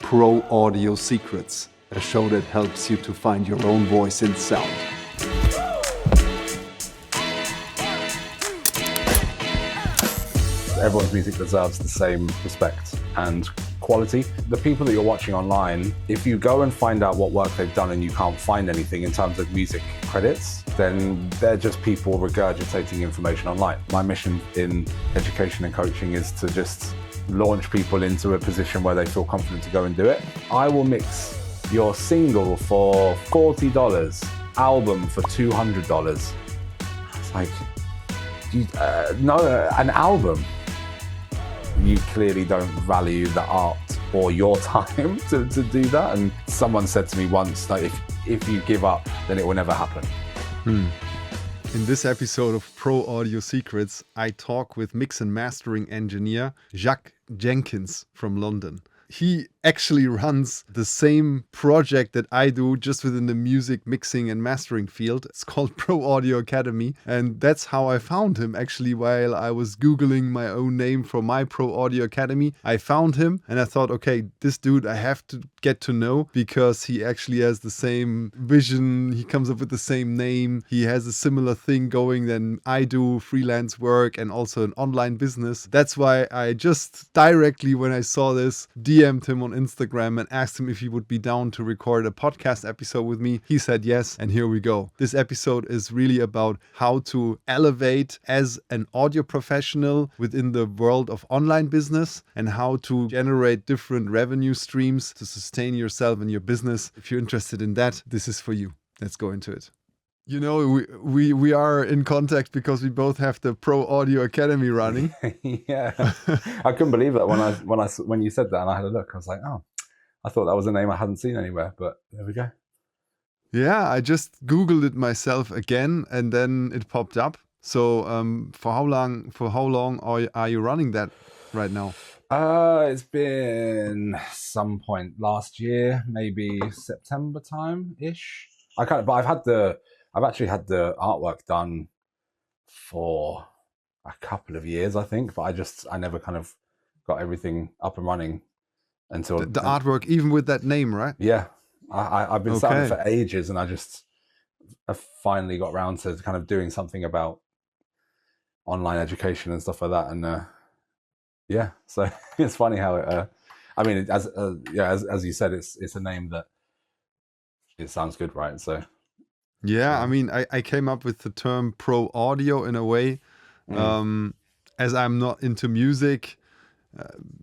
Pro Audio Secrets, a show that helps you to find your own voice in sound. Everyone's music deserves the same respect and quality. The people that you're watching online, if you go and find out what work they've done and you can't find anything in terms of music credits, then they're just people regurgitating information online. My mission in education and coaching is to just launch people into a position where they feel confident to go and do it. I will mix your single for $40, album for $200. It's like, an album. You clearly don't value the art or your time to do that. And someone said to me once, like, if you give up, then it will never happen. In this episode of Pro Audio Secrets, I talk with mix and mastering engineer Jacques Jenkins from London. He actually runs the same project that I do, just within the music mixing and mastering field. It's called Pro Audio Academy. And that's how I found him, actually, while I was Googling my own name for my Pro Audio Academy. I found him and I thought, okay, this dude I have to get to know, because he actually has the same vision. He comes up with the same name. He has a similar thing going than I do, freelance work and also an online business. That's why I just directly, when I saw this, DM'd him on Instagram and asked him if he would be down to record a podcast episode with me. He said yes, and here we go. This episode is really about how to elevate as an audio professional within the world of online business and how to generate different revenue streams to sustain yourself and your business. If you're interested in that, this is for you. Let's go into it. You know, we are in contact because we both have the Pro Audio Academy running. Yeah, I couldn't believe that when you said that, and I had a look. I was like, oh, I thought that was a name I hadn't seen anywhere, but there we go. Yeah, I just Googled it myself again, and then it popped up. So, for how long are you running that right now? It's been some point last year, maybe September time ish. I've actually had the artwork done for a couple of years, I think, but I never kind of got everything up and running until the artwork, even with that name, right? Yeah, I've been starting for ages, and I finally got around to kind of doing something about online education and stuff like that, and yeah, so it's funny how it. I mean, as you said, it's a name that it sounds good, right? So. Yeah, I mean, I came up with the term pro audio in a way. As I'm not into music,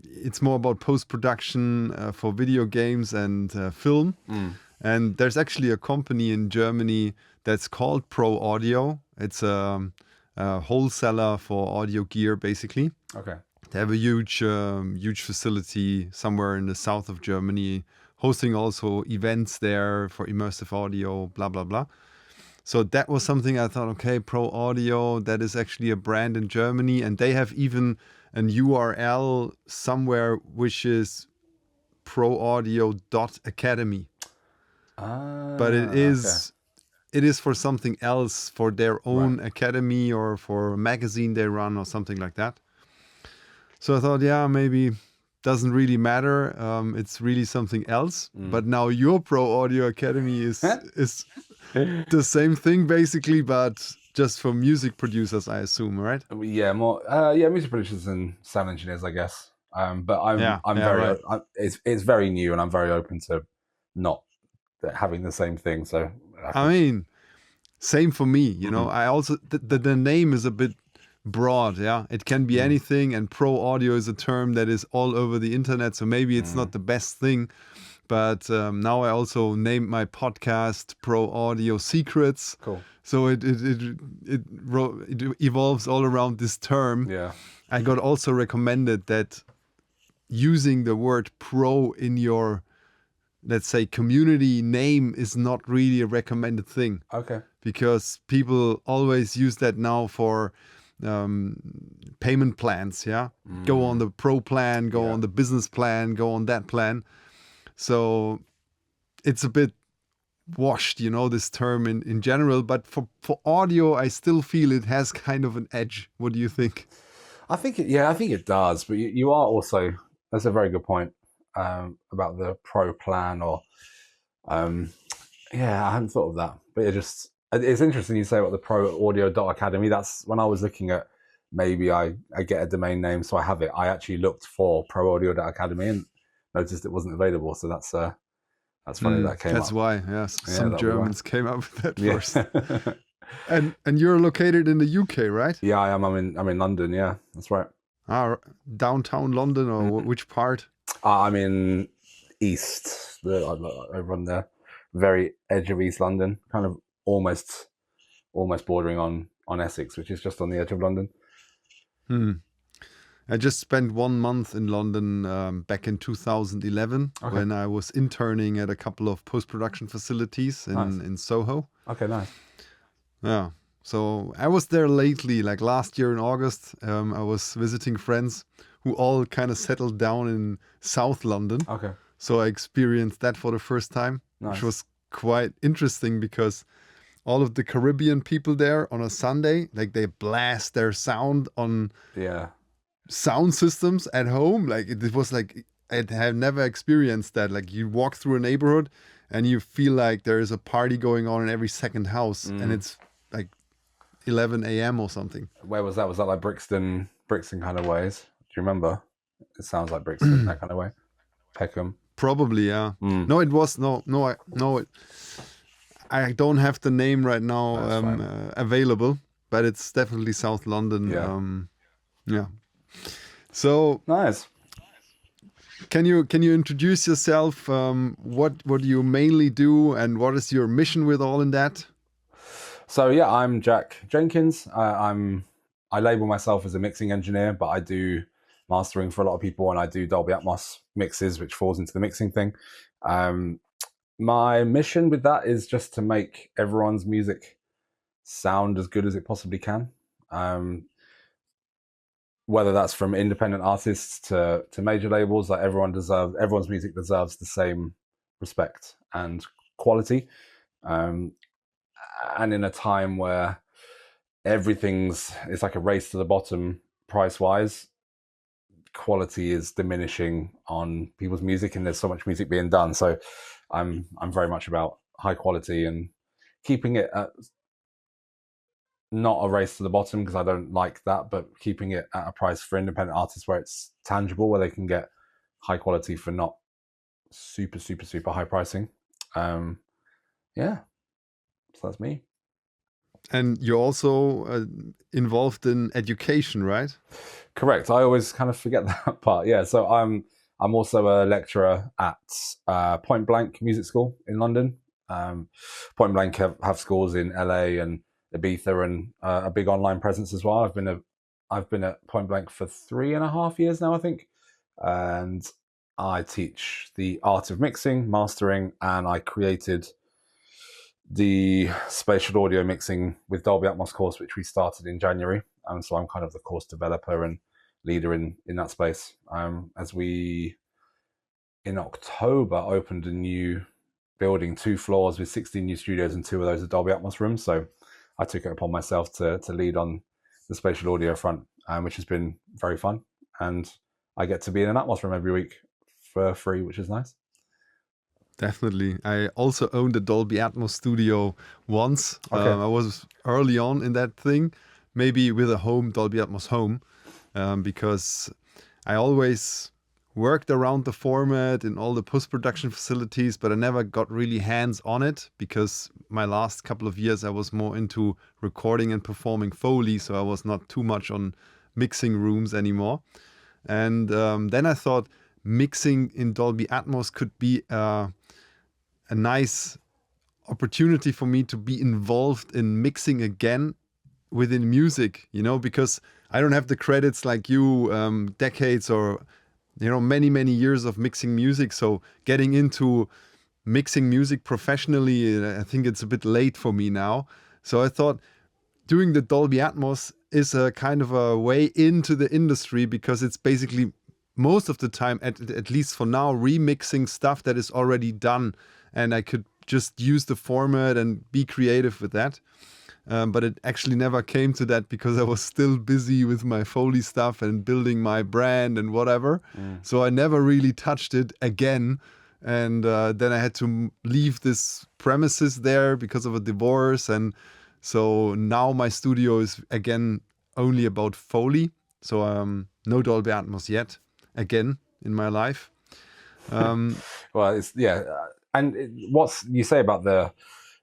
it's more about post-production for video games and film. And there's actually a company in Germany that's called Pro Audio. It's a wholesaler for audio gear, basically. Okay. They have a huge facility somewhere in the south of Germany, hosting also events there for immersive audio, blah, blah, blah. So that was something I thought, okay, Pro Audio, that is actually a brand in Germany. And they have even an URL somewhere, which is proaudio.academy. But it is for something else, for their own academy or for a magazine they run or something like that. So I thought, yeah, maybe doesn't really matter. It's really something else. But now your Pro Audio Academy is the same thing basically, but just for music producers, I assume, right? Yeah, more music producers and sound engineers, I guess. But it's very new, and I'm very open to not having the same thing. So I mean, same for me. You know, I also the name is a bit broad. Yeah, it can be anything, and pro audio is a term that is all over the internet. So maybe it's not the best thing. But now I also named my podcast Pro Audio Secrets. Cool. So it evolves all around this term. Yeah. I got also recommended that using the word pro in your, let's say, community name is not really a recommended thing. Okay. Because people always use that now for payment plans. Yeah. Go on the pro plan, go on the business plan, go on that plan. So it's a bit washed, you know, this term in general. But for audio, I still feel it has kind of an edge. What do you think? I think it does. But you are also, that's a very good point. about the pro plan or yeah, I hadn't thought of that. But it's interesting you say about the pro audio academy. That's when I was looking at maybe I get a domain name so I have it. I actually looked for pro audio academy and noticed it wasn't available. So that's funny that came up. That's why, yes. Yeah, Some that'll be Germans came up with that Yeah. first. And you're located in the UK, right? Yeah, I am. I'm in London. Yeah, that's right. Downtown London, or which part? I'm in East. Over on the very edge of East London, kind of almost bordering on Essex, which is just on the edge of London. I just spent 1 month in London back in 2011 when I was interning at a couple of post-production facilities in Soho. Okay, nice. Yeah. So I was there lately, like last year in August. I was visiting friends who all kind of settled down in South London. Okay. So I experienced that for the first time, which was quite interesting because all of the Caribbean people there on a Sunday, like they blast their sound on sound systems at home. Like it was like, I have never experienced that. Like you walk through a neighborhood and you feel like there is a party going on in every second house and it's like 11 a.m. or something. Where was that? Was that like Brixton kind of ways? Do you remember? It sounds like Brixton, that kind of way. Peckham. Probably, yeah. No, it was I don't have the name right now available, but it's definitely South London. Yeah. So nice. Can you introduce yourself? What do you mainly do, and what is your mission with all in that? So yeah, I'm Jacques Jenkins. I label myself as a mixing engineer, but I do mastering for a lot of people, and I do Dolby Atmos mixes, which falls into the mixing thing. My mission with that is just to make everyone's music sound as good as it possibly can. Whether that's from independent artists to major labels, like everyone's music deserves the same respect and quality. And in a time where it's like a race to the bottom price wise, quality is diminishing on people's music, and there's so much music being done. So I'm very much about high quality and keeping it at not a race to the bottom, because I don't like that, but keeping it at a price for independent artists where it's tangible, where they can get high quality for not super, super, super high pricing. Yeah. So that's me. And you're also involved in education, right? Correct. I always kind of forget that part. Yeah. So I'm also a lecturer at Point Blank Music School in London. Point Blank have schools in LA and Ibiza and a big online presence as well. I've been at Point Blank for 3.5 years now, I think, and I teach the art of mixing, mastering, and I created the spatial audio mixing with Dolby Atmos course, which we started in January. And so I'm kind of the course developer and leader in that space. As we, in October, opened a new building, 2 floors with 16 new studios, and 2 of those are Dolby Atmos rooms. So I took it upon myself to lead on the spatial audio front, which has been very fun. And I get to be in an Atmos room every week for free, which is nice. Definitely. I also owned a Dolby Atmos studio once. Okay. I was early on in that thing, maybe with a Dolby Atmos home, because I always worked around the format in all the post-production facilities, but I never got really hands on it because my last couple of years I was more into recording and performing Foley, so I was not too much on mixing rooms anymore. And then I thought mixing in Dolby Atmos could be a nice opportunity for me to be involved in mixing again within music, because I don't have the credits like you, decades or many, many years of mixing music. So getting into mixing music professionally, I think it's a bit late for me now. So I thought doing the Dolby Atmos is a kind of a way into the industry, because it's basically most of the time, at least for now, remixing stuff that is already done. And I could just use the format and be creative with that. but it actually never came to that because I was still busy with my Foley stuff and building my brand and whatever. So I never really touched it again. And then I had to leave this premises there because of a divorce. And so now my studio is again only about Foley. So no Dolby Atmos yet, again, in my life. Well, it's what's you say about the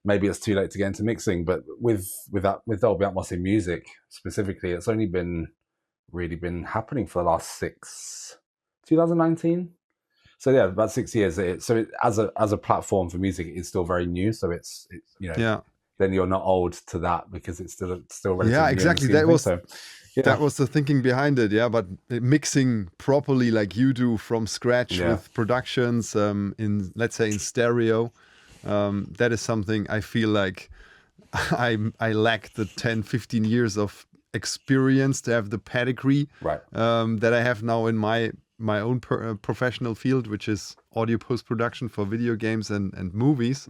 maybe it's too late to get into mixing, but with Dolby Atmos in music specifically, it's only really been happening for the last 2019. So yeah, about 6 years. As a platform for music, it's still very new. So it's Yeah. Then you're not old to that because it's still relatively Yeah, new exactly. in the scheme of things. So, that was the thinking behind it. Yeah, but mixing properly like you do from scratch with productions in, let's say, in stereo, that is something I feel like I lack the 10, 15 years of experience to have the pedigree right. that I have now in my own professional field, which is audio post-production for video games and movies.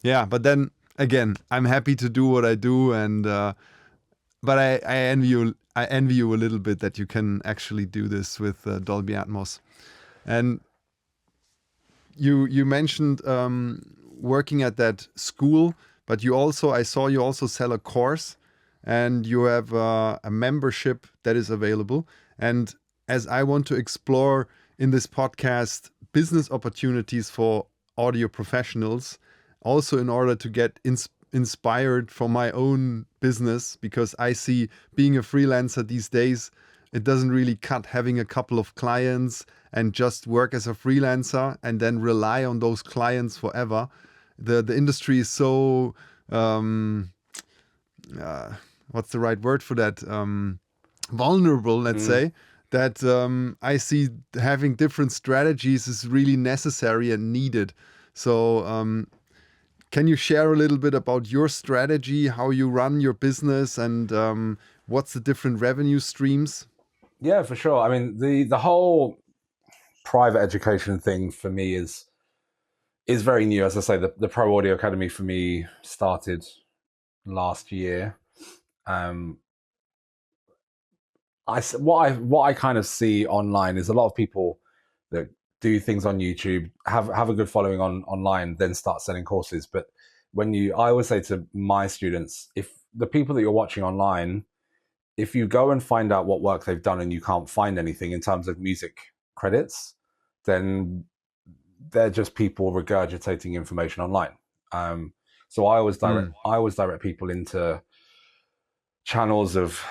Yeah, but then again, I'm happy to do what I do, and but I envy you. I envy you a little bit that you can actually do this with Dolby Atmos. And you mentioned working at that school, but I saw you also sell a course, and you have a membership that is available. And as I want to explore in this podcast business opportunities for audio professionals, also in order to get inspired for my own business, because I see being a freelancer these days, it doesn't really cut having a couple of clients and just work as a freelancer and then rely on those clients forever. The industry is so what's the right word for that? Vulnerable, let's say, that I see having different strategies is really necessary and needed. So can you share a little bit about your strategy, how you run your business, and what's the different revenue streams? Yeah, for sure. I mean, the whole private education thing for me is very new. As I say, the Pro Audio Academy for me started last year. What I kind of see online is a lot of people that do things on YouTube, have a good following online, then start selling courses. But I always say to my students, if the people that you're watching online, if you go and find out what work they've done and you can't find anything in terms of music credits, then they're just people regurgitating information online. So I always direct people into channels of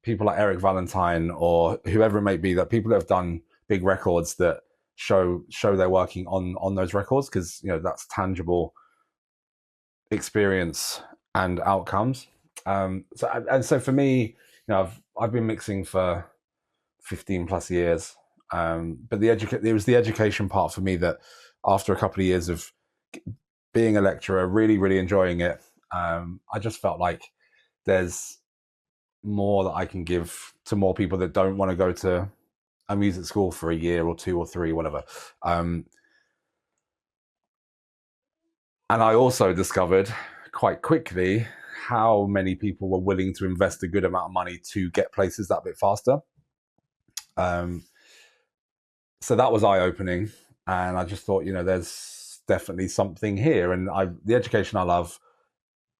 people like Eric Valentine or whoever it may be, that people that have done big records that show they're working on those records, because that's tangible experience and outcomes. So for me, I've been mixing for 15 plus years, but it was the education part for me that after a couple of years of being a lecturer, really, really enjoying it, I just felt like there's more that I can give to more people that don't want to go to a music school for a year or 2 or 3, whatever. And I also discovered quite quickly how many people were willing to invest a good amount of money to get places that bit faster. So that was eye-opening, and I just thought, there's definitely something here. And the education I love,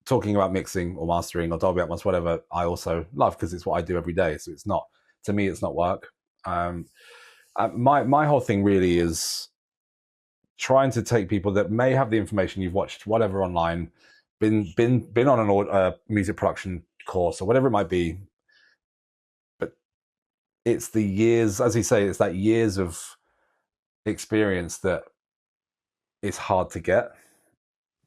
talking about mixing or mastering or Dolby Atmos, whatever, I also love because it's what I do every day. So it's not, to me, it's not work. My whole thing really is trying to take people that may have the information you've watched, whatever, online, been on a music production course or whatever it might be, but it's the years, as you say, it's that years of experience that is hard to get.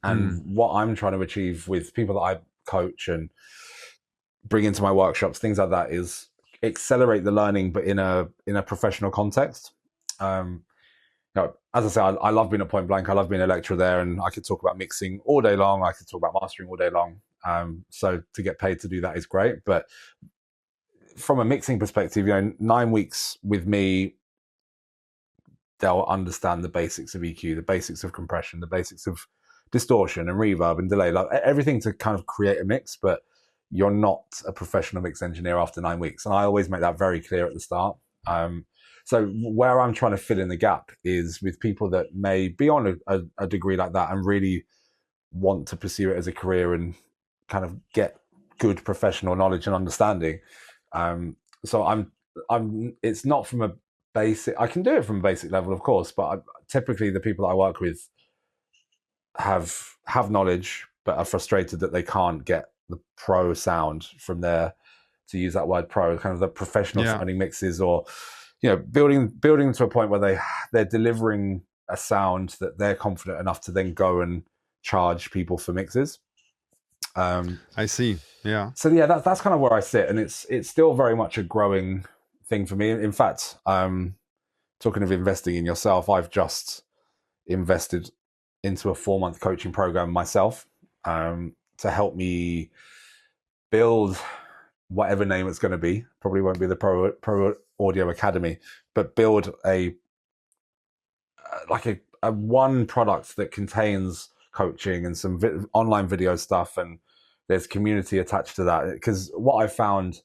And what I'm trying to achieve with people that I coach and bring into my workshops, things like that, is accelerate the learning, but in a professional context. As I say, I love being at Point Blank. I love being a lecturer there, and I could talk about mixing all day long. I could talk about mastering all day long. So to get paid to do that is great. But from a mixing perspective, 9 weeks with me, they'll understand the basics of EQ, the basics of compression, the basics of distortion and reverb and delay, like everything to kind of create a mix, but you're not a professional mix engineer after 9 weeks. And I always make that very clear at the start. So where I'm trying to fill in the gap is with people that may be on a degree like that and really want to pursue it as a career and kind of get good professional knowledge and understanding. So it's not from a basic, I can do it from a basic level, of course, but typically the people that I work with have knowledge, but are frustrated that they can't get the pro sound from their, to use that word pro, kind of the professional sounding mixes, or, you know, building to a point where they're delivering a sound that they're confident enough to then go and charge people for mixes. I see. Yeah. So yeah, that's kind of where I sit, and it's still very much a growing thing for me. In fact, talking of investing in yourself, I've just invested into a 4-month coaching program myself, to help me build whatever name it's going to be. Probably won't be the Pro Audio Academy, but build a one product that contains coaching and some online video stuff, and there's community attached to that. Because what I found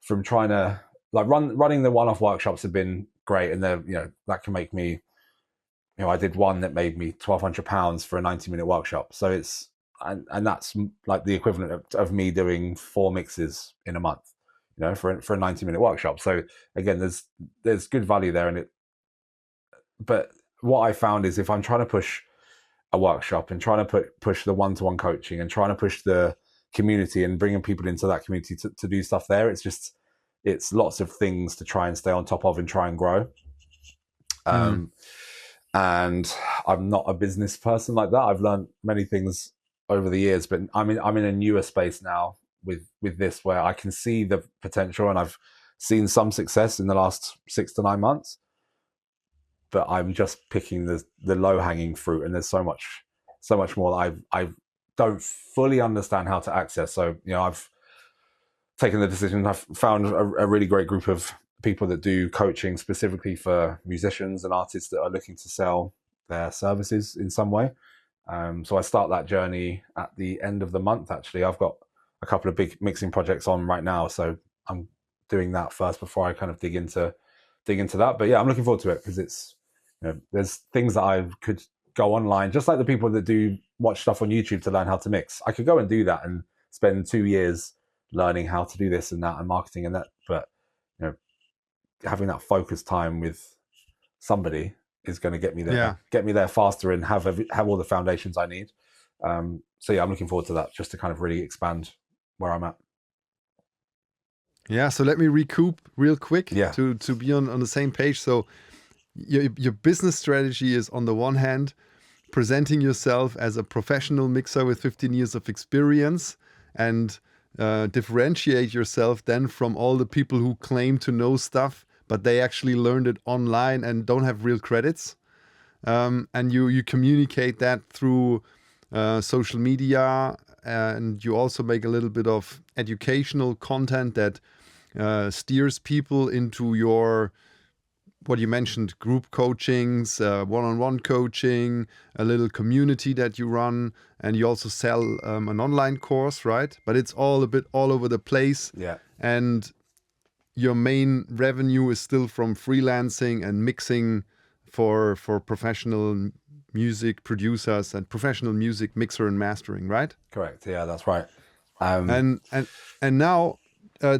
from trying to running the one-off workshops have been great, and they're, you know, that can make me, you know, I did one that made me £1,200 for a 90-minute workshop. So it's, and that's like the equivalent of me doing 4 mixes in a month, you know, for a 90-minute workshop. So again, there's good value there. But what I found is, if I'm trying to push a workshop and trying to push the one-to-one coaching and trying to push the community and bringing people into that community to do stuff there, it's lots of things to try and stay on top of and try and grow. And I'm not a business person like that. I've learned many things over the years, but I'm in a newer space now with this, where I can see the potential, and I've seen some success in the last 6 to 9 months, but I'm just picking the low hanging fruit, and there's so much more that I don't fully understand how to access. So, you know, I've taken the decision. I've found a really great group of people that do coaching specifically for musicians and artists that are looking to sell their services in some way. So I start that journey at the end of the month. Actually, I've got a couple of big mixing projects on right now, so I'm doing that first before I kind of dig into that. But yeah, I'm looking forward to it, because it's, you know, there's things that I could go online, just like the people that do watch stuff on YouTube to learn how to mix. I could go and do that and spend 2 years learning how to do this and that and marketing and that. But, you know, having that focused time with somebody is going to get me there faster and have all the foundations I need. So yeah, I'm looking forward to that, just to kind of really expand where I'm at. Yeah. So let me recoup real quick, Yeah. to be on the same page. So your business strategy is, on the one hand, presenting yourself as a professional mixer with 15 years of experience, and differentiate yourself then from all the people who claim to know stuff, but they actually learned it online and don't have real credits. And you communicate that through social media, and you also make a little bit of educational content that steers people into your, what you mentioned, group coachings, one-on-one coaching, a little community that you run, and you also sell an online course, right? But it's all a bit all over the place. Yeah. And your main revenue is still from freelancing and mixing for professional music producers and professional music mixer and mastering, right? Correct. Yeah, that's right. And now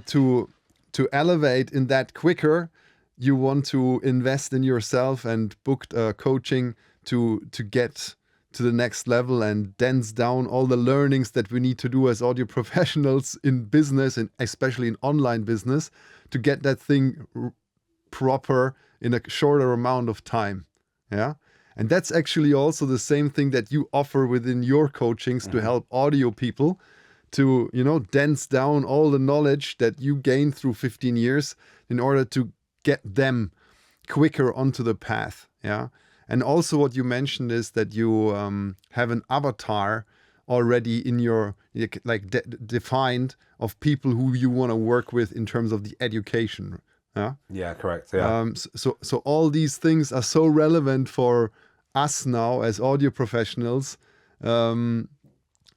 to elevate in that quicker, you want to invest in yourself and book coaching to get to the next level and dense down all the learnings that we need to do as audio professionals in business, and especially in online business, to get that thing proper in a shorter amount of time. Yeah. And that's actually also the same thing that you offer within your coachings to help audio people to, you know, dense down all the knowledge that you gained through 15 years in order to get them quicker onto the path. Yeah. And also what you mentioned is that you have an avatar already in your, defined, of people who you want to work with in terms of the education. Yeah. Yeah, correct. Yeah. So all these things are so relevant for us now as audio professionals,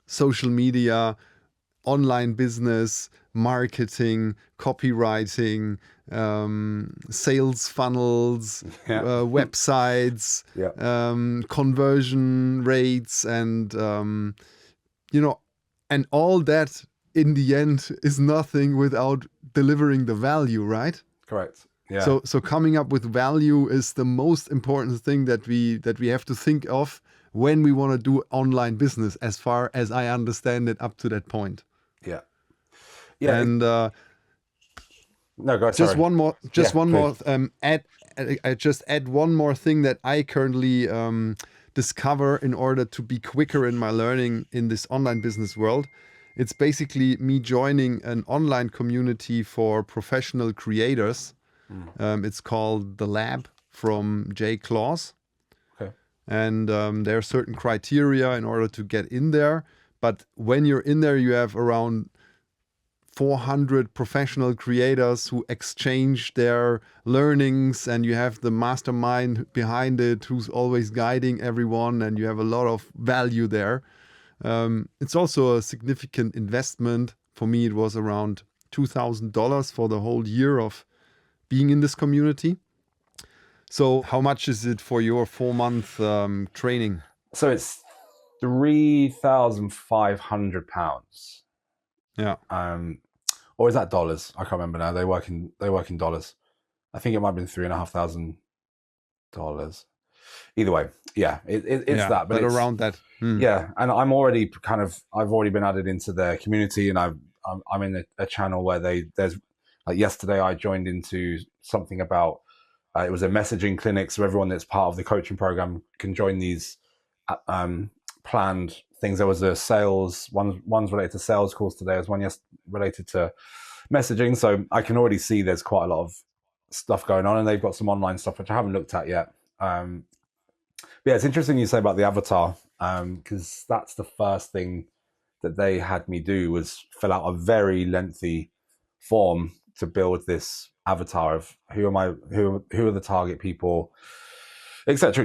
social media, online business, marketing, copywriting, sales funnels, Yeah. websites, Yeah. conversion rates, and and all that in the end is nothing without delivering the value, right? Correct. Yeah. So coming up with value is the most important thing that we have to think of when we want to do online business, as far as I understand it up to that point. Yeah. Yeah. And No, go. just Sorry. one more, Yeah, please. I just add one more thing that I currently discover in order to be quicker in my learning in this online business world. It's basically me joining an online community for professional creators. It's called The Lab from Jay Claus. Okay. And there are certain criteria in order to get in there. But when you're in there, you have around 400 professional creators who exchange their learnings, and you have the mastermind behind it who's always guiding everyone, and you have a lot of value there. It's also a significant investment. For me, it was around $2,000 for the whole year of being in this community. So how much is it for your 4-month training? So it's £3,500. Yeah. Or is that dollars? I can't remember now. They work in dollars. I think it might have been $3,500. Either way, yeah, it's that. But it's around that. Yeah, and I've already been added into their community, and I'm in a channel where there's like yesterday I joined into something about it was a messaging clinic, so everyone that's part of the coaching program can join these planned things. There was a sales one's related to sales calls today. There's one related to messaging, so I can already see there's quite a lot of stuff going on, and they've got some online stuff which I haven't looked at yet. But yeah, it's interesting you say about the avatar, because that's the first thing that they had me do was fill out a very lengthy form to build this avatar of who are the target people, etc.,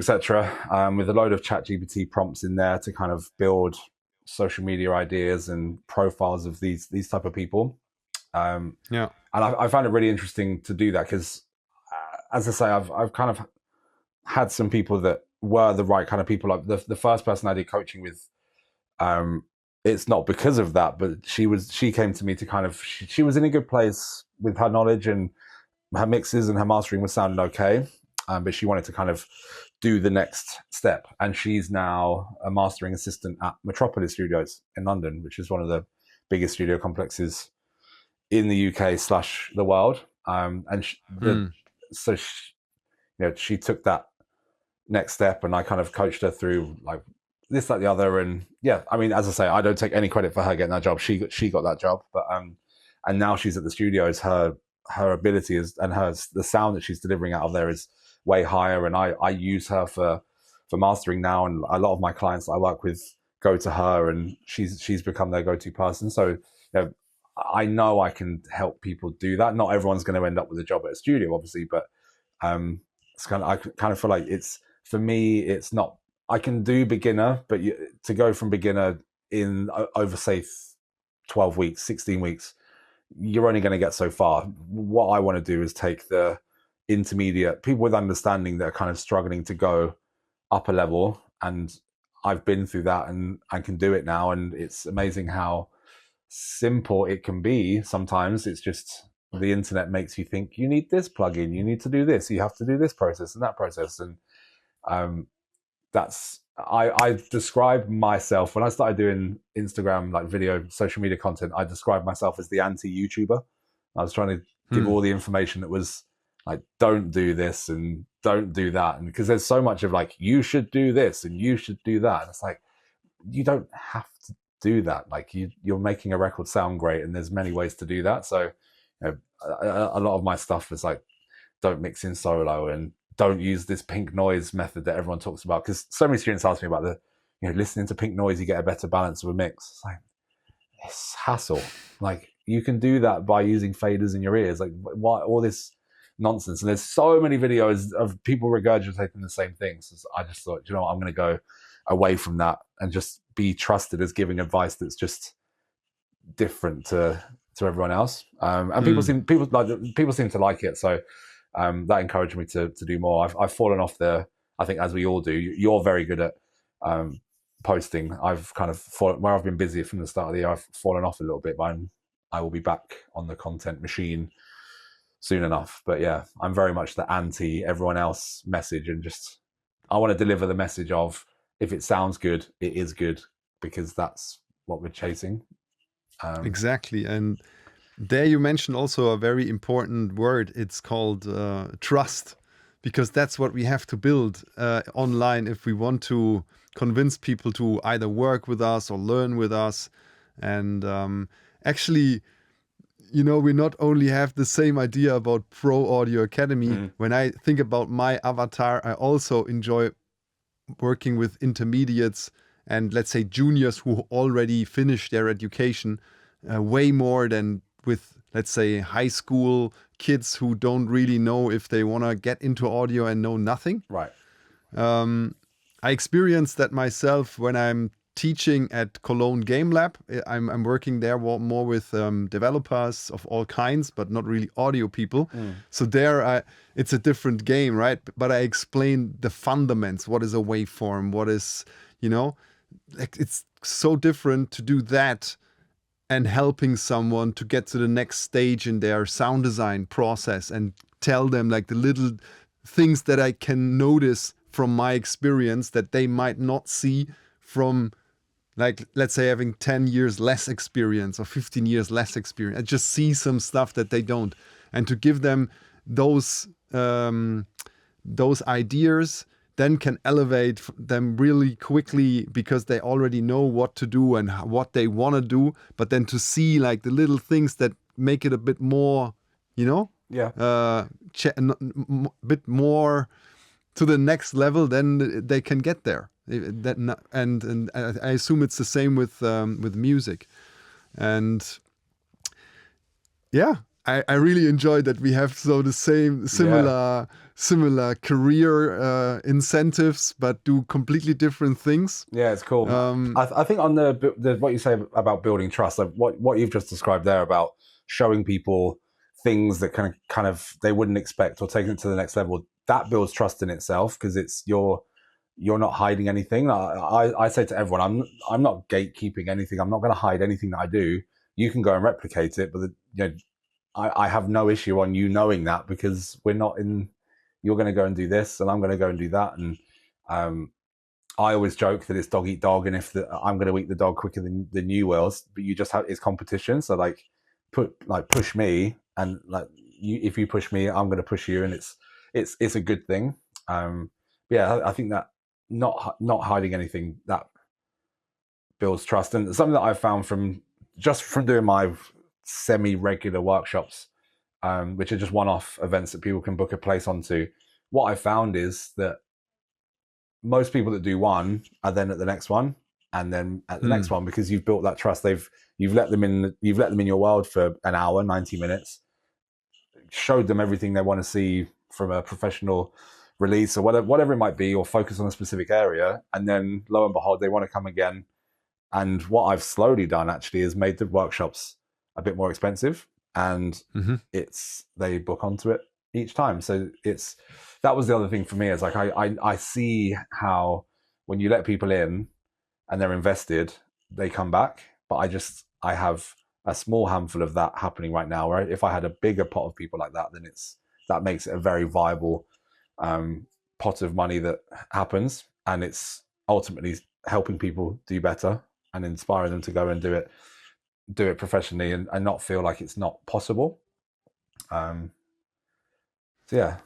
with a load of ChatGPT prompts in there to kind of build social media ideas and profiles of these type of people. And I found it really interesting to do that because, as I say, I've kind of had some people that were the right kind of people. Like the first person I did coaching with, it's not because of that, but she came to me to kind of, she was in a good place with her knowledge, and her mixes and her mastering was sounding okay. But she wanted to kind of do the next step. And she's now a mastering assistant at Metropolis Studios in London, which is one of the biggest studio complexes in the UK / the world. So she took that next step, and I kind of coached her through like this, that, the other. And yeah, I mean, as I say, I don't take any credit for her getting that job. She got that job, but and now she's at the studios. Her ability is, and the sound that she's delivering out of there is way higher. And I use her for mastering now, and a lot of my clients that I work with go to her, and she's become their go-to person. So I know I can help people do that. Not everyone's going to end up with a job at a studio, obviously, but it's I kind of feel like it's, for me, it's not, I can do beginner, but to go from beginner in over say 12 weeks, 16 weeks, you're only going to get so far. What I want to do is take the intermediate people with understanding that are kind of struggling to go up a level, and I've been through that, and I can do it now. And it's amazing how simple it can be. Sometimes it's just the internet makes you think you need this plugin, you need to do this, you have to do this process and that process. And that's, I describe myself, when I started doing Instagram, like video, social media content, I described myself as the anti-YouTuber. I was trying to give all the information that was like, don't do this and don't do that. And because there's so much of like, you should do this and you should do that. And it's like, you don't have to do that. Like you're making a record sound great, and there's many ways to do that. So a lot of my stuff is like, don't mix in solo, and don't use this pink noise method that everyone talks about. Because so many students ask me about listening to pink noise, you get a better balance of a mix. It's like, it's hassle. Like, you can do that by using faders in your ears. Like, why all this nonsense? And there's so many videos of people regurgitating the same things. So I just thought, I'm going to go away from that and just be trusted as giving advice that's just different to everyone else. And people seem to like it. So that encouraged me to do more. I've fallen off I think, as we all do. You're very good at posting. I've kind of fallen, where I've been busy from the start of the year, I've fallen off a little bit, but I will be back on the content machine soon enough. But yeah, I'm very much the anti everyone else message, and just I want to deliver the message of, if it sounds good, it is good, because that's what we're chasing. Exactly. And there you mentioned also a very important word. It's called trust, because that's what we have to build online if we want to convince people to either work with us or learn with us. And actually, we not only have the same idea about Pro Audio Academy. When I think about my avatar, I also enjoy working with intermediates and, let's say, juniors who already finished their education way more than with, let's say, high school kids who don't really know if they want to get into audio and know nothing. Right. I experienced that myself when I'm teaching at Cologne Game Lab. I'm working there more with developers of all kinds, but not really audio people. So there, it's a different game, right? But I explain the fundamentals. What is a waveform? What is, it's so different to do that and helping someone to get to the next stage in their sound design process and tell them like the little things that I can notice from my experience that they might not see from, like, let's say, having 10 years less experience or 15 years less experience. I just see some stuff that they don't. And to give them those ideas then can elevate them really quickly, because they already know what to do and what they want to do. But then to see like the little things that make it a bit more, a bit more to the next level, then they can get there. And I assume it's the same with music. And yeah, I really enjoyed that we have the similar career incentives, but do completely different things. Yeah, it's cool. I think on the what you say about building trust, like what you've just described there about showing people things that kind of they wouldn't expect, or taking it to the next level, that builds trust in itself, because it's you're not hiding anything. I say to everyone, I'm not gatekeeping anything. I'm not going to hide anything that I do. You can go and replicate it, but I have no issue on you knowing that, because we're not in. You're going to go and do this, and I'm going to go and do that. And I always joke that it's dog eat dog, and I'm going to eat the dog quicker than you will. But you just have, it's competition. So push me, and if you push me, I'm going to push you, and it's a good thing. Yeah, I think that not hiding anything, that builds trust. And something that I've found from doing my semi-regular workshops, which are just one-off events that people can book a place onto, what I found is that most people that do one are then at the next one, and then at the next one, because you've built that trust. You've let them in your world for an hour, 90 minutes, showed them everything they want to see from a professional release or whatever it might be, or focus on a specific area, and then lo and behold, they want to come again. And what I've slowly done actually is made the workshops a bit more expensive, and they book onto it each time. So that was the other thing for me, is like I see how when you let people in and they're invested, they come back. But I have a small handful of that happening right now, right? If I had a bigger pot of people like that, then that makes it a very viable pot of money that happens, and it's ultimately helping people do better and inspiring them to go and do it professionally and not feel like it's not possible. So yeah,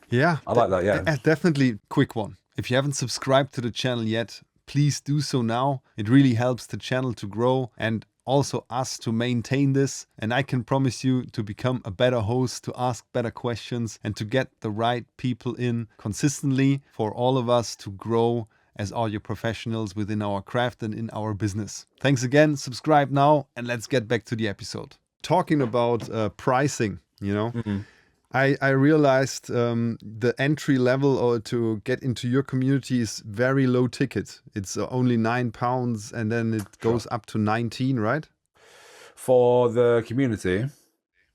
I like that. Yeah, definitely. Quick one: if you haven't subscribed to the channel yet, please do so now. It really helps the channel to grow, and also us to maintain this. And I can promise you to become a better host, to ask better questions, and to get the right people in consistently for all of us to grow as audio professionals within our craft and in our business. Thanks again. Subscribe now, and let's get back to the episode. Talking about pricing, I realized the entry level or to get into your community is very low ticket. It's only £9 and then it goes up to 19, right? For the community,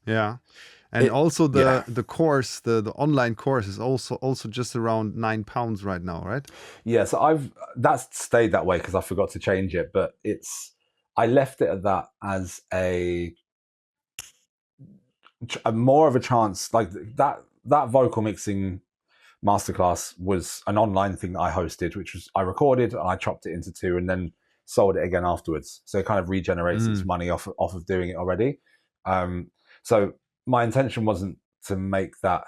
Yeah. And also yeah. the course, the online course is also just around £9 right now, right? Yeah, so that's stayed that way because I forgot to change it, but I left it at that as a more of a chance. Like that vocal mixing masterclass was an online thing that I hosted, which was I recorded and I chopped it into two and then sold it again afterwards. So it kind of regenerates its money off of doing it already. So my intention wasn't to make that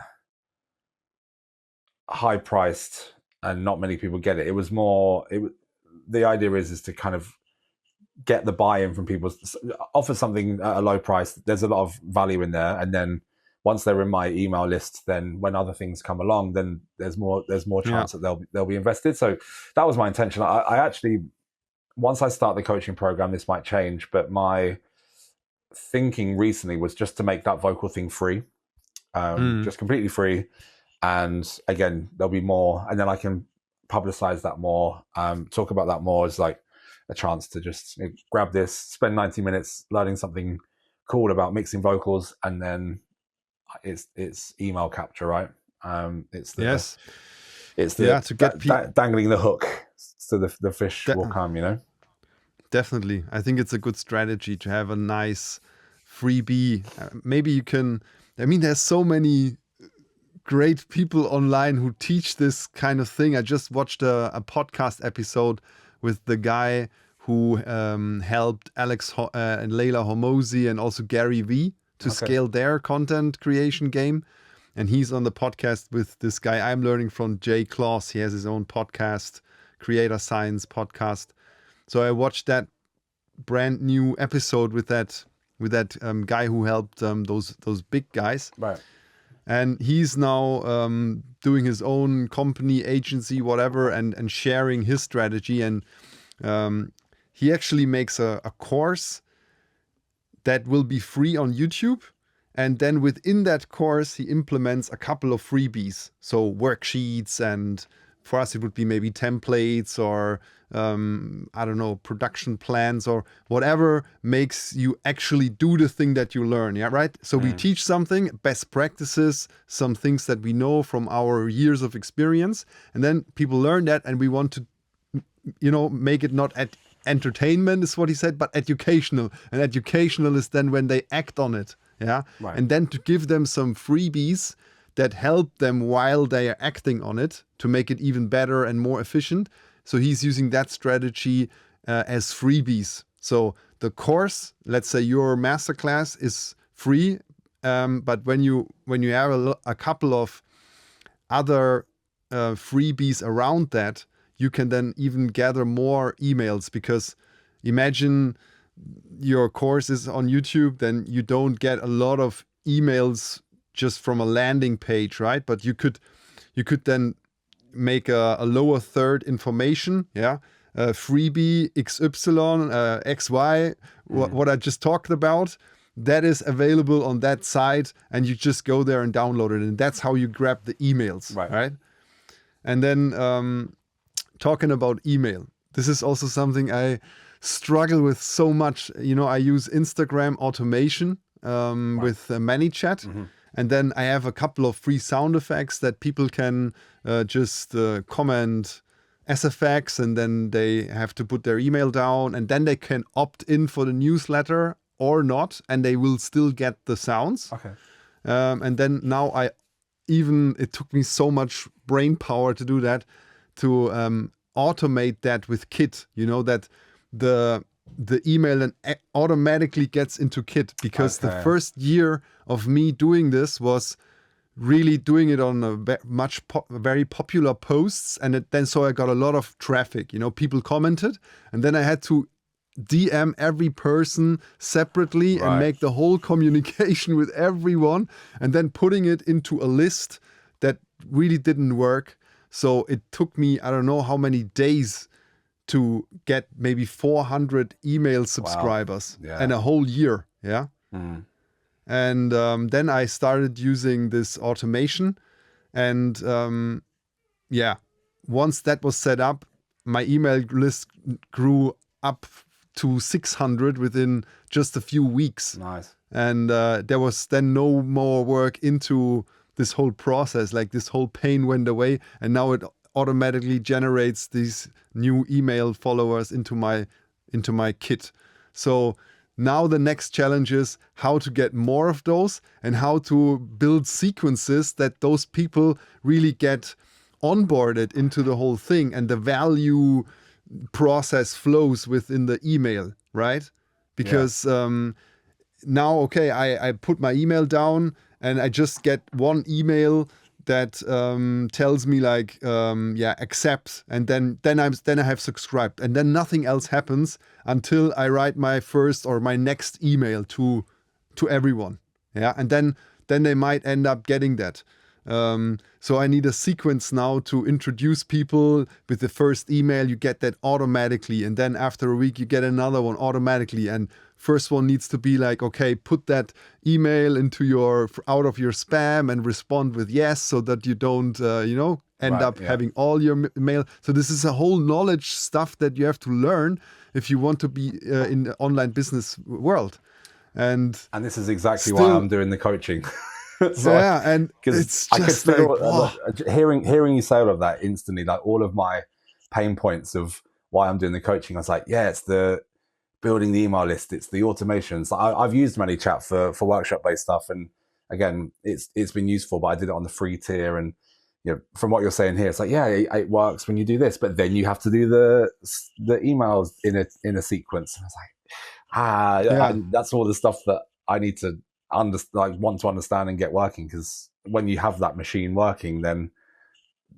high priced and not many people get it. It was more. The idea is to kind of get the buy-in from people, offer something at a low price. There's a lot of value in there, and then once they're in my email list, then when other things come along, then there's more chance that they'll be invested. So that was my intention. I actually, once I start the coaching program, this might change, but my thinking recently was just to make that vocal thing free, just completely free. And again, there'll be more, and then I can publicize that more, talk about that more as like a chance to just grab this, spend 90 minutes learning something cool about mixing vocals, and then it's email capture, right? It's to get people dangling the hook so the fish will come, Definitely. I think it's a good strategy to have a nice freebie. Maybe you can, there's so many great people online who teach this kind of thing. I just watched a podcast episode with the guy who helped Alex and Layla Hormozi and also Gary Vee to scale their content creation game. And he's on the podcast with this guy I'm learning from, Jay Claus. He has his own podcast, Creator Science podcast. So I watched that brand new episode with that guy who helped those big guys. Right. And he's now doing his own company, agency, whatever, and sharing his strategy. And he actually makes a course that will be free on YouTube. And then within that course, he implements a couple of freebies. So worksheets, and for us, it would be maybe templates or, production plans or whatever makes you actually do the thing that you learn. Yeah, right? So we teach something, best practices, some things that we know from our years of experience. And then people learn that, and we want to, make it not entertainment is what he said, but educational. And educational is then when they act on it. Yeah. Right. And then to give them some freebies that help them while they are acting on it to make it even better and more efficient. So he's using that strategy as freebies. So the course, let's say your masterclass is free, but when you have a couple of other freebies around that, you can then even gather more emails, because imagine your course is on YouTube, then you don't get a lot of emails just from a landing page, right? But you could then make a lower third information, freebie XY, XY, what I just talked about, that is available on that site, and you just go there and download it, and that's how you grab the emails, right? And then talking about email, this is also something I struggle with so much. I use Instagram automation with ManyChat. And then I have a couple of free sound effects that people can just comment SFX, and then they have to put their email down, and then they can opt in for the newsletter or not, and they will still get the sounds. Okay. And then now it took me so much brain power to do that, to automate that with Kit, that the email then automatically gets into Kit, because the first year of me doing this was really doing it on very popular posts, and so I got a lot of traffic. People commented, and then I had to DM every person separately and make the whole communication with everyone, and then putting it into a list that really didn't work. So it took me, I don't know how many days to get maybe 400 email subscribers and a whole year. Yeah. And then I started using this automation. And once that was set up, my email list grew up to 600 within just a few weeks. Nice. And there was then no more work into this whole process. Like this whole pain went away, and now it automatically generates these new email followers into my kit. So now the next challenge is how to get more of those and how to build sequences that those people really get onboarded into the whole thing, and the value process flows within the email, right? Because now, okay, I put my email down and I just get one email that tells me like, accept, and then I have subscribed, and then nothing else happens until I write my first or my next email to everyone. Yeah, and then they might end up getting that. So I need a sequence now to introduce people with the first email. You get that automatically, and then after a week you get another one automatically. And first one needs to be like, okay, put that email out of your spam and respond with yes, so that you don't end up having all your mail. So this is a whole knowledge stuff that you have to learn if you want to be in the online business world. And this is exactly why I'm doing the coaching. And it's just hearing you say all of that instantly, like all of my pain points of why I'm doing the coaching. I was like, it's the building the email list, it's the automations. I've used ManyChat for workshop based stuff, and again, it's been useful, but I did it on the free tier. And from what you're saying here, it's like, it works when you do this, but then you have to do the emails in a sequence. And I was like, and that's all the stuff that I need to want to understand and get working, because when you have that machine working, then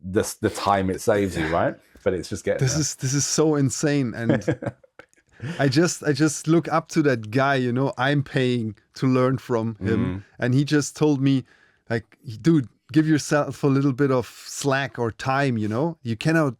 the time it saves you, right? But it's just getting this is so insane. And I just look up to that guy, I'm paying to learn from him. And he just told me, like, dude, give yourself a little bit of slack or time, you cannot.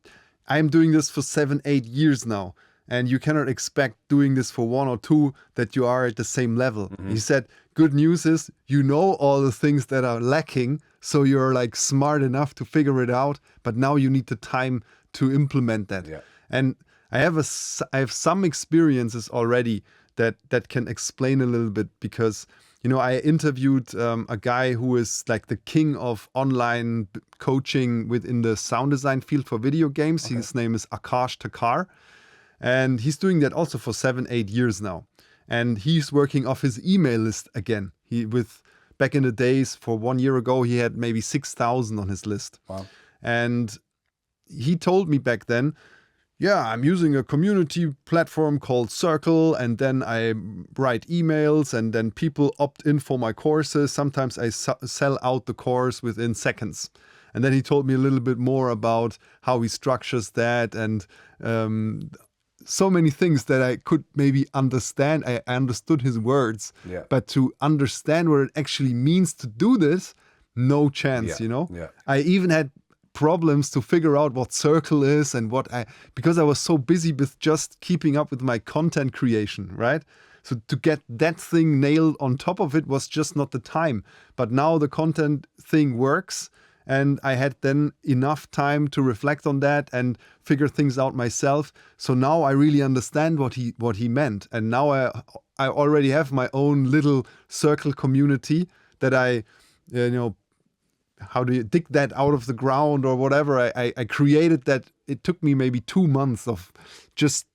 I'm doing this for 7-8 years now, and you cannot expect doing this for 1 or 2 that you are at the same level. He said, good news is, all the things that are lacking, so you're like smart enough to figure it out, but now you need the time to implement that. And I have some experiences already that can explain a little bit, because I interviewed a guy who is like the king of online coaching within the sound design field for video games. His name is Akash Takar, and he's doing that also for 7-8 years now. And he's working off his email list again. Back in the days, for 1 year ago, he had maybe 6,000 on his list. Wow. And he told me back then, I'm using a community platform called Circle, and then I write emails, and then people opt in for my courses. Sometimes I sell out the course within seconds. And then he told me a little bit more about how he structures that, and so many things that I could maybe understand. I understood his words, but to understand what it actually means to do this, no chance, I even had problems to figure out what Circle is and because I was so busy with just keeping up with my content creation, right? So to get that thing nailed on top of it was just not the time. But now the content thing works, and I had then enough time to reflect on that and figure things out myself. So now I really understand what he meant. And now I already have my own little Circle community that I, how do you dig that out of the ground or whatever? I created that. It took me maybe 2 months of just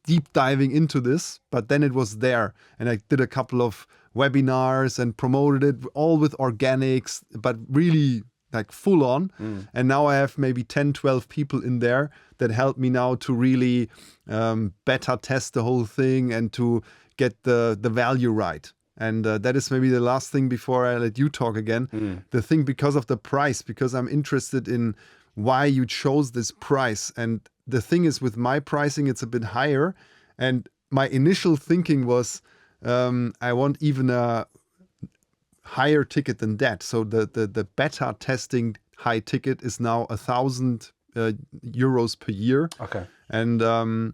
deep diving into this, but then it was there. And I did a couple of webinars and promoted it all with organics, but really like full on. And now I have maybe 10, 12 people in there that help me now to really beta test the whole thing and to get the value right. And that is maybe the last thing before I let you talk again. The thing because of the price, because I'm interested in why you chose this price. And the thing is, with my pricing, it's a bit higher. And my initial thinking was, I want even a higher ticket than that. So the beta testing high ticket is now 1,000 euros per year. Okay. And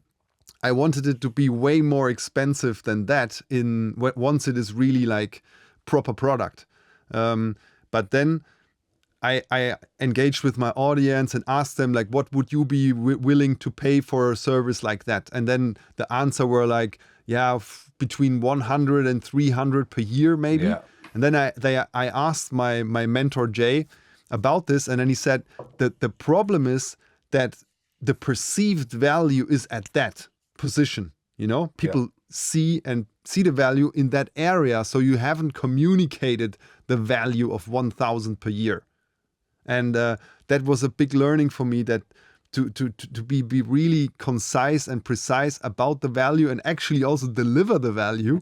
I wanted it to be way more expensive than that once it is really like proper product. But then I engaged with my audience and asked them, like, what would you be willing to pay for a service like that? And then the answer were like, yeah, between 100 and 300 per year, maybe. Yeah. And then I asked my mentor, Jay, about this. And then he said that the problem is that the perceived value is at that position. You know, people see the value in that area. So you haven't communicated the value of 1,000 per year. And that was a big learning for me, that to be really concise and precise about the value and actually also deliver the value.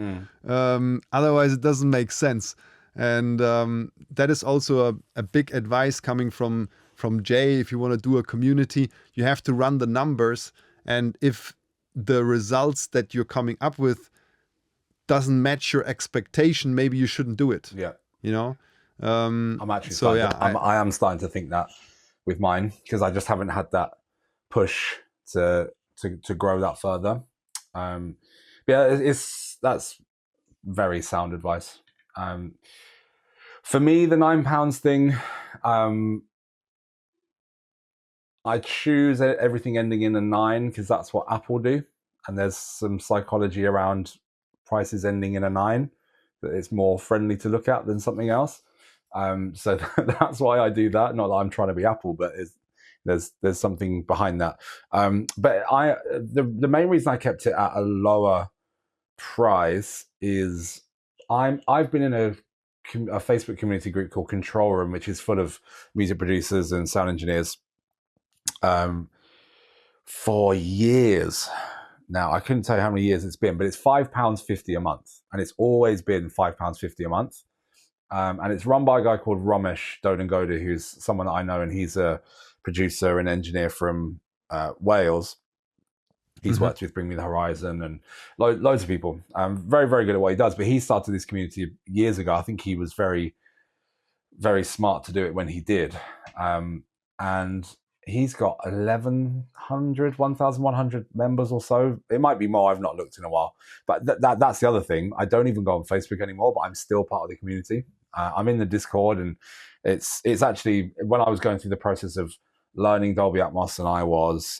Otherwise, it doesn't make sense. And that is also a big advice coming from Jay. If you want to do a community, you have to run the numbers. And if the results that you're coming up with doesn't match your expectation, maybe you shouldn't do it. Yeah. You know? I'm actually I am starting to think that with mine, because I just haven't had that push to grow that further. That's very sound advice. For me, the £9 thing, I choose everything ending in a 9 because that's what Apple do, and there's some psychology around prices ending in a 9 that it's more friendly to look at than something else. So that's why I do that. Not that I'm trying to be Apple, but there's something behind that. But the main reason I kept it at a lower price is I've been in a Facebook community group called Control Room, which is full of music producers and sound engineers for years now. I couldn't tell you how many years it's been, but it's £5.50 a month, and it's always been £5.50 a month. And it's run by a guy called Ramesh Dodengoda, who's someone that I know, and he's a producer and engineer from Wales. He's worked with Bring Me the Horizon and loads of people. Very, very good at what he does. But he started this community years ago. I think he was very, very smart to do it when he did. And he's got 1,100 members or so. It might be more. I've not looked in a while. But that's the other thing. I don't even go on Facebook anymore, but I'm still part of the community. I'm in the Discord, and it's actually, when I was going through the process of learning Dolby Atmos and I was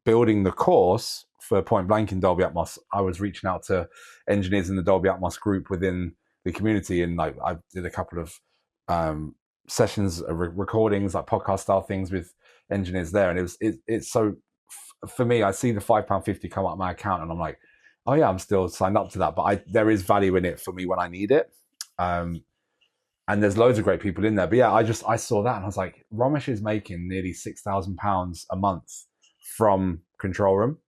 building the course for Point Blank in Dolby Atmos, I was reaching out to engineers in the Dolby Atmos group within the community, and like I did a couple of sessions, recordings, like podcast style things with engineers there, and it's so for me, I see the £5.50 come up my account, and I'm like, oh yeah, I'm still signed up to that, but there is value in it for me when I need it. And there's loads of great people in there. But yeah, I saw that and I was like, Ramesh is making nearly £6,000 a month from Control Room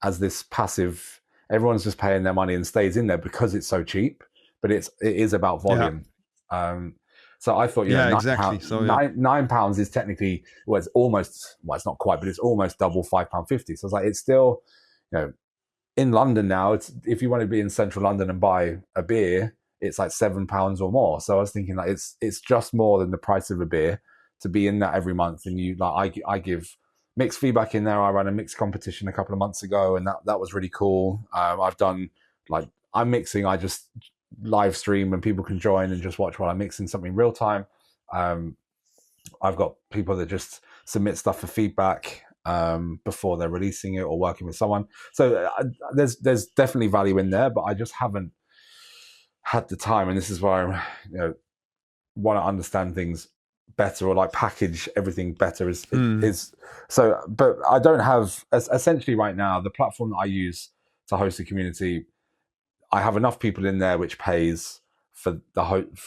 as this passive. Everyone's just paying their money and stays in there because it's so cheap, but it is about volume. So I thought, exactly. £9 is technically, it's not quite, but it's almost double £5.50. So I was like, it's still, in London now, if you want to be in central London and buy a beer, it's like £7 or more. So I was thinking like it's just more than the price of a beer to be in that every month. And I give mixed feedback in there. I ran a mixed competition a couple of months ago, and that was really cool. I've done I'm mixing. I just live stream and people can join and just watch while I'm mixing something real time. I've got people that just submit stuff for feedback before they're releasing it or working with someone. So there's definitely value in there, but I just haven't had the time, and this is why I want to understand things better, or like package everything better is so. But I don't have, essentially right now, the platform that I use to host a community, I have enough people in there which pays for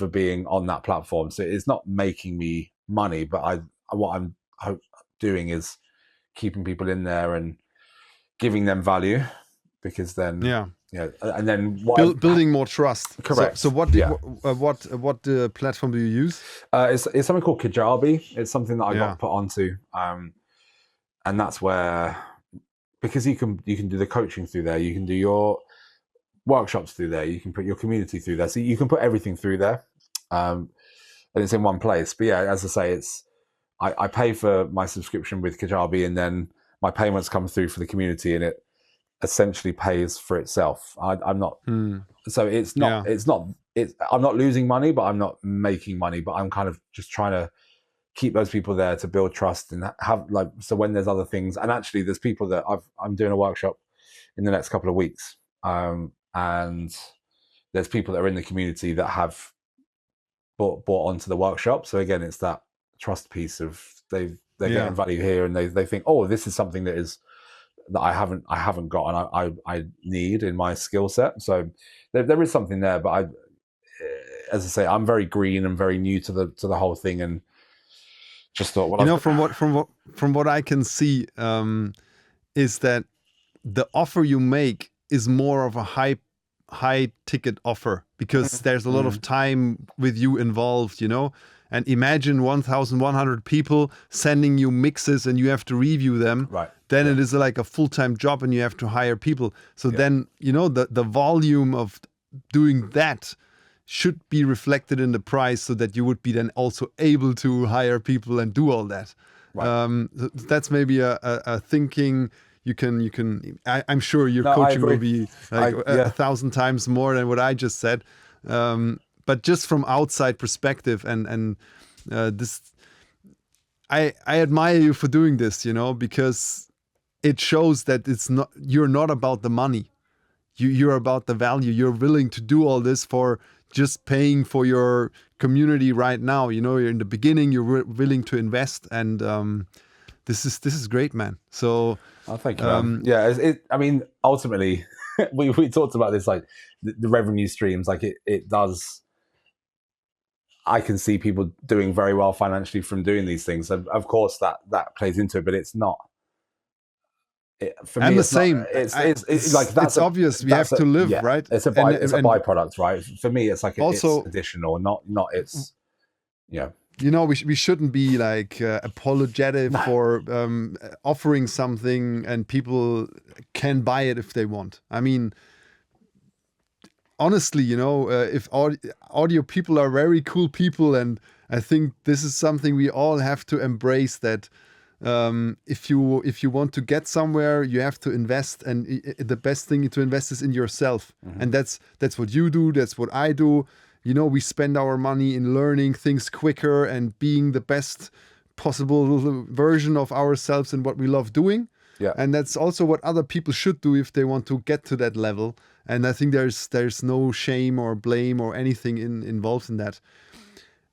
being on that platform. So it's not making me money, but what I'm doing is keeping people in there and giving them value, because then and then building more trust. Correct. So what platform do you use? It's something called Kajabi. It's something that I got put onto, and that's where, because you can do the coaching through there, you can do your workshops through there, you can put your community through there, so you can put everything through there, and it's in one place. But yeah, as I say, I pay for my subscription with Kajabi, and then my payments come through for the community, and it essentially pays for itself. I'm not, so it's not I'm not losing money, but I'm not making money, but I'm kind of just trying to keep those people there to build trust and have like, so when there's other things, and actually there's people that I'm doing a workshop in the next couple of weeks. And there's people that are in the community that have bought onto the workshop. So again, it's that trust piece of they're getting value here, and they think, oh, this is something that I haven't got, and I need in my skill set. So there is something there, but as I say, I'm very green and very new to the whole thing, and just thought, well, from what I can see, is that the offer you make is more of a high ticket offer, because there's a lot of time with you involved, and imagine 1,100 people sending you mixes and you have to review them. Right. Then it is like a full-time job and you have to hire people. So then, the volume of doing that should be reflected in the price, so that you would be then also able to hire people and do all that. Right. That's maybe a thinking you can. I'm sure your coaching will be like 1,000 times more than what I just said. But just from outside perspective, and this, I admire you for doing this, because it shows that you're not about the money. You're about the value. You're willing to do all this for just paying for your community right now. You're in the beginning, you're willing to invest, and this is great, man. So thank you, man. I mean, ultimately we talked about this, like the revenue streams, like it does. I can see people doing very well financially from doing these things. Of course that plays into it, but it's not. For me, I'm the it's same. Not, it's like that's it's obvious. We have to live, right? It's a byproduct, right? For me, it's like also, it's additional, not it's. Yeah. We shouldn't be like apologetic for offering something, and people can buy it if they want. I mean, honestly, if audio people are very cool people, and I think this is something we all have to embrace, that if you want to get somewhere, you have to invest, and the best thing to invest is in yourself. And that's what you do, that's what I do. We spend our money in learning things quicker and being the best possible version of ourselves and what we love doing. Yeah. And that's also what other people should do if they want to get to that level. And I think there's no shame or blame or anything involved in that.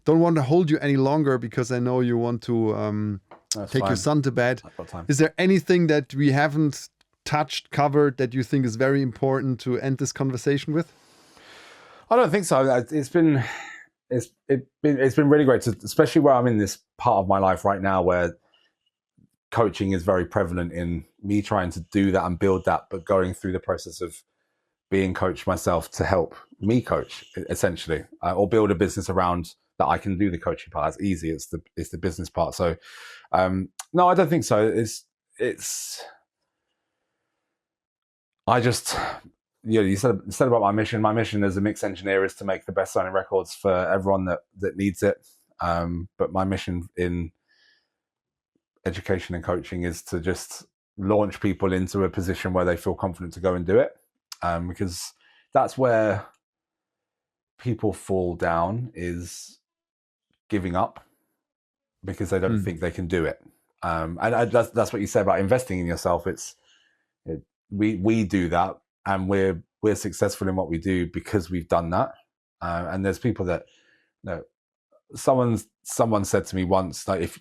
Don't want to hold you any longer, because I know you want to take your son to bed. I've got time. Is there anything that we haven't covered that you think is very important to end this conversation with? I don't think so. It's been really great, especially where I'm in this part of my life right now, where coaching is very prevalent in me trying to do that and build that, but going through the process of being coached myself to help me coach, essentially, or build a business around that I can do the coaching part. It's easy. It's the business part. So, no, I don't think so. I just. You said about my mission. My mission as a mix engineer is to make the best sounding records for everyone that needs it. But my mission in education and coaching is to just launch people into a position where they feel confident to go and do it. Because that's where people fall down, is giving up because they don't think they can do it. And that's what you said about investing in yourself. We do that. And we're successful in what we do because we've done that. And there's people that, someone said to me once, like,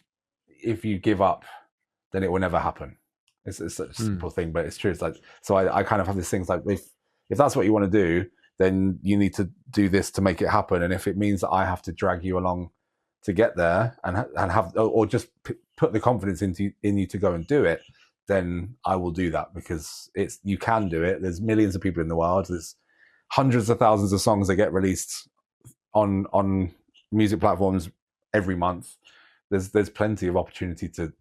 if you give up, then it will never happen. It's such a simple thing, but it's true. It's like, so I kind of have these things like, if that's what you want to do, then you need to do this to make it happen. And if it means that I have to drag you along to get there and have, or just put the confidence in you to go and do it, then I will do that, because you can do it. There's millions of people in the world. There's hundreds of thousands of songs that get released on music platforms every month. There's plenty of opportunity to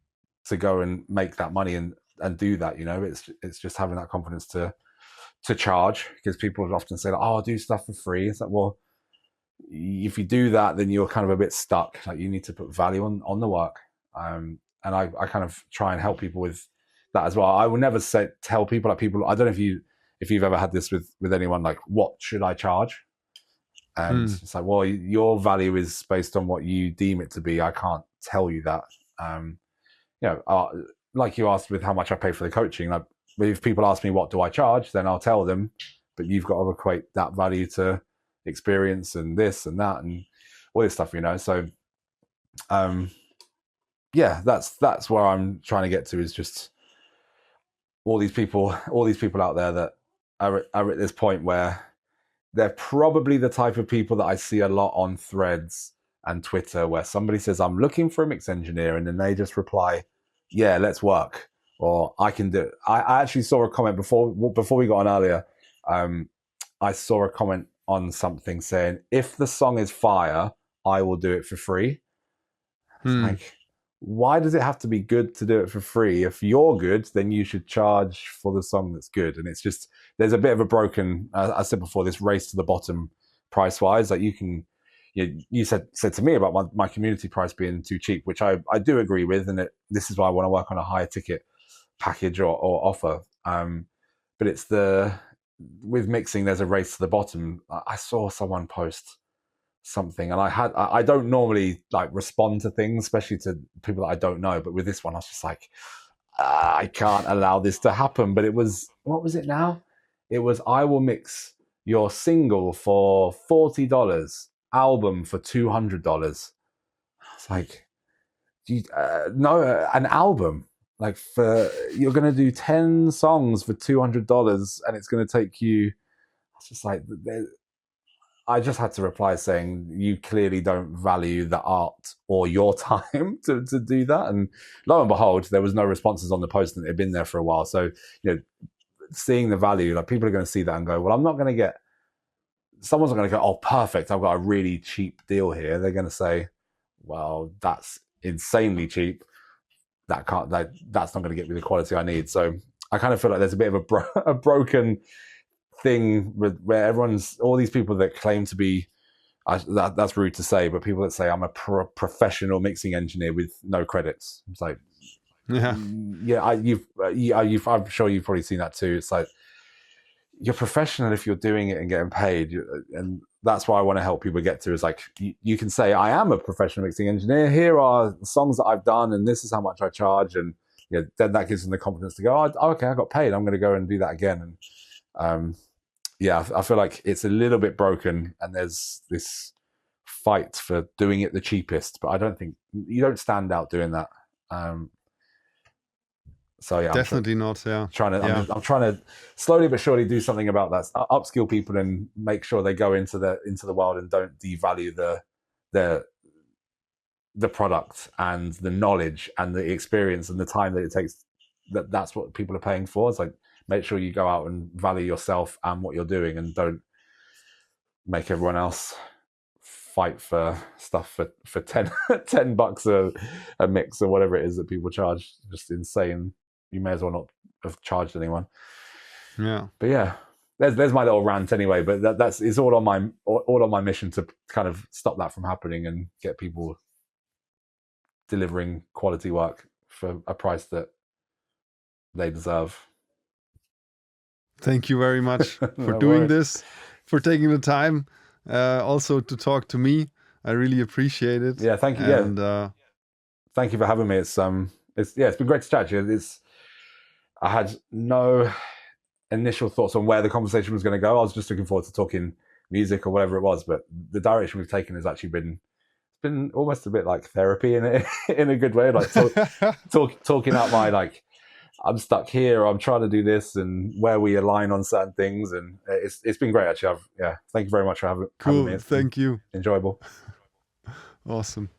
go and make that money and do that. It's just having that confidence to charge, because people often say, like, oh, I'll do stuff for free. It's like, well, if you do that, then you're kind of a bit stuck. Like, you need to put value on the work. And I kind of try and help people with that as well. I will never tell people, I don't know if you've ever had this with anyone, like, what should I charge? And it's like, well, your value is based on what you deem it to be. I can't tell you that. Like you asked with how much I pay for the coaching, like if people ask me what do I charge, then I'll tell them, but you've got to equate that value to experience and this and that and all this stuff, So that's where I'm trying to get to, is just all these people out there that are at this point where they're probably the type of people that I see a lot on Threads and Twitter, where somebody says, I'm looking for a mix engineer, and then they just reply, yeah, let's work, or I can do it. I actually saw a comment before we got on earlier. I saw a comment on something saying, if the song is fire, I will do it for free. Like, why does it have to be good to do it for free? If you're good, then you should charge for the song that's good. And it's just, there's a bit of a broken, I said before, this race to the bottom price wise. Like you said to me about my community price being too cheap, which I do agree with. And this is why I want to work on a higher ticket package or offer. But it's with mixing, there's a race to the bottom. I saw someone post something, and I don't normally like respond to things, especially to people that I don't know, but with this one I was just like, I can't allow this to happen. But it was, what was it now? It was, I will mix your single for $40, album for $200. It's like, no, an album, like, you're going to do 10 songs for $200 and it's going to take you, it's just like, I just had to reply saying, you clearly don't value the art or your time to do that. And lo and behold, there was no responses on the post, and it had been there for a while. So, seeing the value, like, people are going to see that and go, well, someone's not going to go, oh, perfect, I've got a really cheap deal here. They're going to say, well, that's insanely cheap. That's not going to get me the quality I need. So I kind of feel like there's a bit of a broken thing where all these people that claim to be, that's rude to say, but people that say I'm a professional mixing engineer with no credits. It's like, I'm sure you've probably seen that too. It's like, you're professional if you're doing it and getting paid, and that's why I want to help people get to, is like, you can say, I am a professional mixing engineer, here are songs that I've done and this is how much I charge, and then that gives them the confidence to go, oh, okay, I got paid, I'm going to go and do that again. And I feel like it's a little bit broken, and there's this fight for doing it the cheapest, but I don't think you don't stand out doing that. So yeah, definitely not. Yeah, I'm trying to slowly but surely do something about that. Upskill people and make sure they go into the world and don't devalue the product and the knowledge and the experience and the time that it takes. That's what people are paying for. It's like, make sure you go out and value yourself and what you're doing, and don't make everyone else fight for stuff for $10 a mix or whatever it is that people charge. Just insane. You may as well not have charged anyone. Yeah. But yeah, there's my little rant anyway. But it's all on my mission to kind of stop that from happening and get people delivering quality work for a price that they deserve. Thank you very much for doing this, for taking the time, also to talk to me. I really appreciate it. Yeah, thank you. And thank you for having me. It's been great to chat to you. I had no initial thoughts on where the conversation was going to go. I was just looking forward to talking music or whatever it was, but the direction we've taken has actually been almost a bit like therapy in a good way. Like talking out my, like, I'm stuck here, or I'm trying to do this, and where we align on certain things. And it's been great, actually. Thank you very much for having me. Thank you. Enjoyable. Awesome.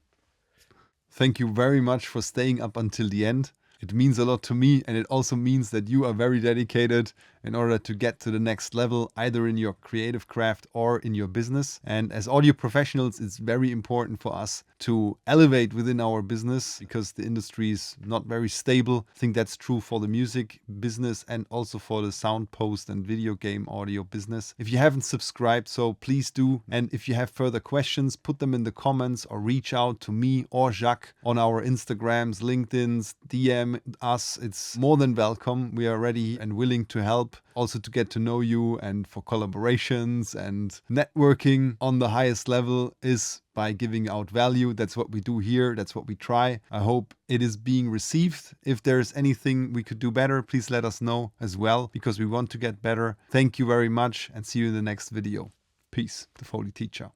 Thank you very much for staying up until the end. It means a lot to me, and it also means that you are very dedicated in order to get to the next level, either in your creative craft or in your business. And as audio professionals, it's very important for us to elevate within our business, because the industry is not very stable. I think that's true for the music business and also for the sound post and video game audio business. If you haven't subscribed, so please do. And if you have further questions, put them in the comments or reach out to me or Jacques on our Instagrams, LinkedIn's, DM us. It's more than welcome. We are ready and willing to help. help also to get to know you and for collaborations and networking on the highest level is by giving out value. That's what we do here. That's what we try. I hope it is being received. If there's anything we could do better, please let us know as well, because we want to get better. Thank you very much and see you in the next video. Peace, the Foley Teacher.